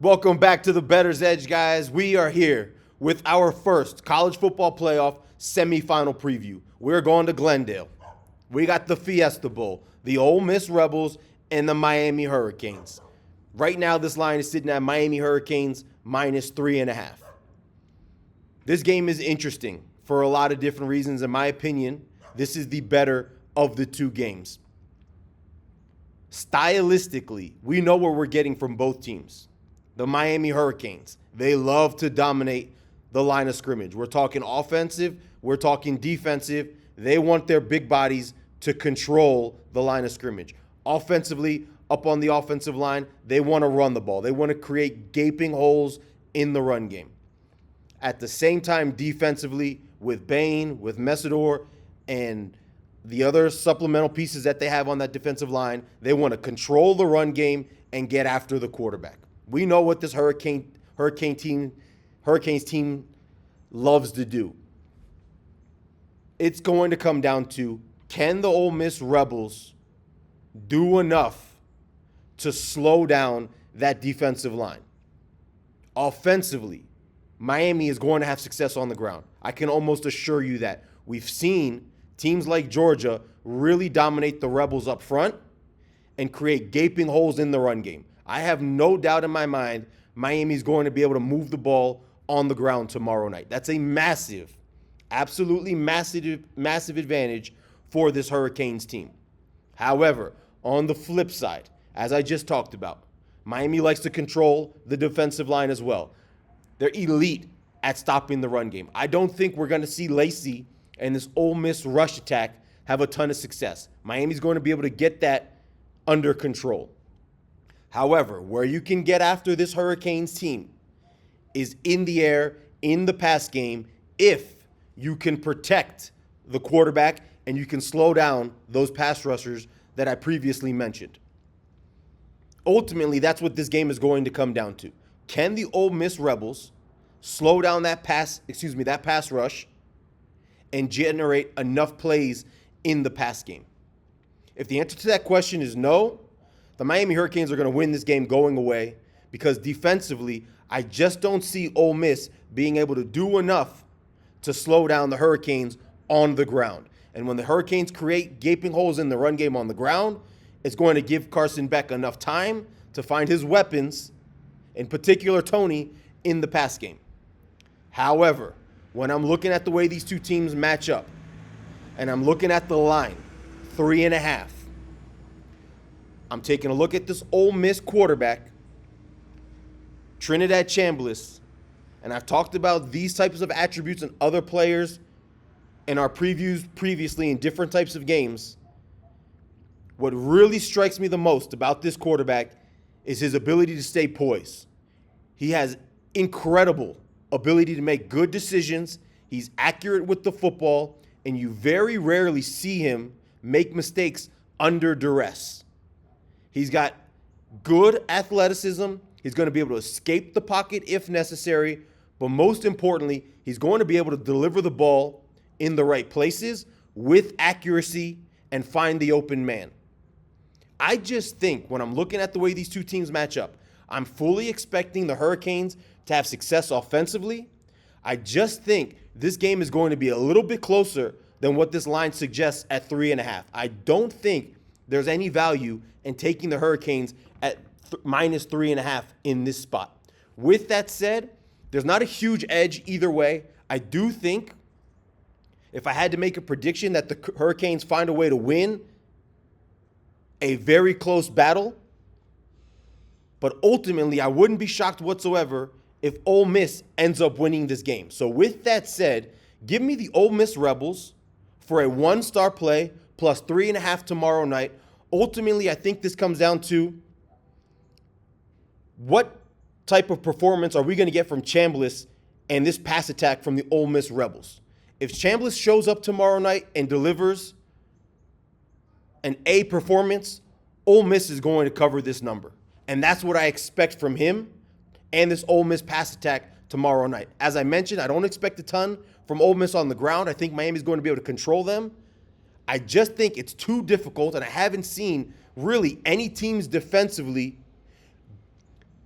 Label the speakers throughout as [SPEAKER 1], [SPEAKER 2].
[SPEAKER 1] Welcome back to the Bettors Edge, guys. We are here with our first college football playoff semifinal preview. We're going to Glendale. We got the Fiesta Bowl, the Ole Miss Rebels, and the Miami Hurricanes. Right now, this line is sitting at Miami Hurricanes -3.5. This game is interesting for a lot of different reasons. In my opinion, this is the better of the two games. Stylistically, we know what we're getting from both teams. The Miami Hurricanes, they love to dominate the line of scrimmage. We're talking offensive, we're talking defensive. They want their big bodies to control the line of scrimmage. Offensively, up on the offensive line, they want to run the ball. They want to create gaping holes in the run game. At the same time, defensively, with Bain, with Messidor, and the other supplemental pieces that they have on that defensive line, they want to control the run game and get after the quarterback. We know what this Hurricanes team loves to do. It's going to come down to, can the Ole Miss Rebels do enough to slow down that defensive line? Offensively, Miami is going to have success on the ground. I can almost assure you that. We've seen teams like Georgia really dominate the Rebels up front and create gaping holes in the run game. I have no doubt in my mind Miami's going to be able to move the ball on the ground tomorrow night. That's a massive, absolutely massive advantage for this Hurricanes team. However, on the flip side, as I just talked about, Miami likes to control the defensive line as well. They're elite at stopping the run game. I don't think we're going to see Lacey and this Ole Miss rush attack have a ton of success. Miami's going to be able to get that under control. However, where you can get after this Hurricanes team is in the air, in the pass game, if you can protect the quarterback and you can slow down those pass rushers that I previously mentioned. Ultimately, that's what this game is going to come down to. Can the Ole Miss Rebels slow down that pass rush and generate enough plays in the pass game? If the answer to that question is no, the Miami Hurricanes are going to win this game going away, because defensively, I just don't see Ole Miss being able to do enough to slow down the Hurricanes on the ground. And when the Hurricanes create gaping holes in the run game on the ground, it's going to give Carson Beck enough time to find his weapons, in particular Tony, in the pass game. However, when I'm looking at the way these two teams match up, and I'm looking at the line, 3.5, I'm taking a look at this Ole Miss quarterback, Trinidad Chambliss, and I've talked about these types of attributes and other players in our previews previously in different types of games. What really strikes me the most about this quarterback is his ability to stay poised. He has incredible ability to make good decisions. He's accurate with the football, and you very rarely see him make mistakes under duress. He's got good athleticism. He's going to be able to escape the pocket if necessary. But most importantly, he's going to be able to deliver the ball in the right places with accuracy and find the open man. I just think when I'm looking at the way these two teams match up, I'm fully expecting the Hurricanes to have success offensively. I just think this game is going to be a little bit closer than what this line suggests at 3.5. I don't think there's any value in taking the Hurricanes at -3.5 in this spot. With that said, there's not a huge edge either way. I do think, if I had to make a prediction, that the Hurricanes find a way to win a very close battle. But ultimately, I wouldn't be shocked whatsoever if Ole Miss ends up winning this game. So with that said, give me the Ole Miss Rebels for a one-star play plus 3.5 tomorrow night. Ultimately, I think this comes down to, what type of performance are we going to get from Chambliss and this pass attack from the Ole Miss Rebels? If Chambliss shows up tomorrow night and delivers an A performance, Ole Miss is going to cover this number. And that's what I expect from him and this Ole Miss pass attack tomorrow night. As I mentioned, I don't expect a ton from Ole Miss on the ground. I think Miami's going to be able to control them. I just think it's too difficult, and I haven't seen really any teams defensively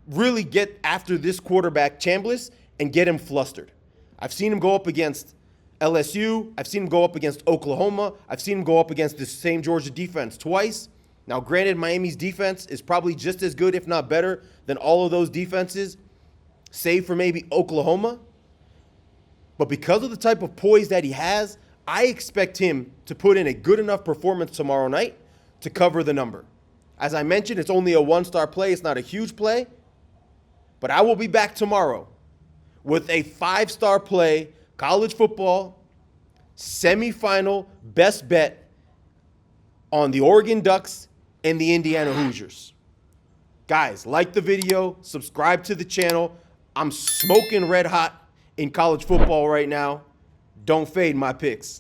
[SPEAKER 1] really get after this quarterback, Chambliss, and get him flustered. I've seen him go up against LSU. I've seen him go up against Oklahoma. I've seen him go up against the same Georgia defense twice. Now, granted, Miami's defense is probably just as good, if not better, than all of those defenses, save for maybe Oklahoma. But because of the type of poise that he has, I expect him to put in a good enough performance tomorrow night to cover the number. As I mentioned, it's only a one-star play. It's not a huge play. But I will be back tomorrow with a 5-star play, college football, semifinal best bet on the Oregon Ducks and the Indiana Hoosiers. Guys, like the video, subscribe to the channel. I'm smoking red hot in college football right now. Don't fade my picks.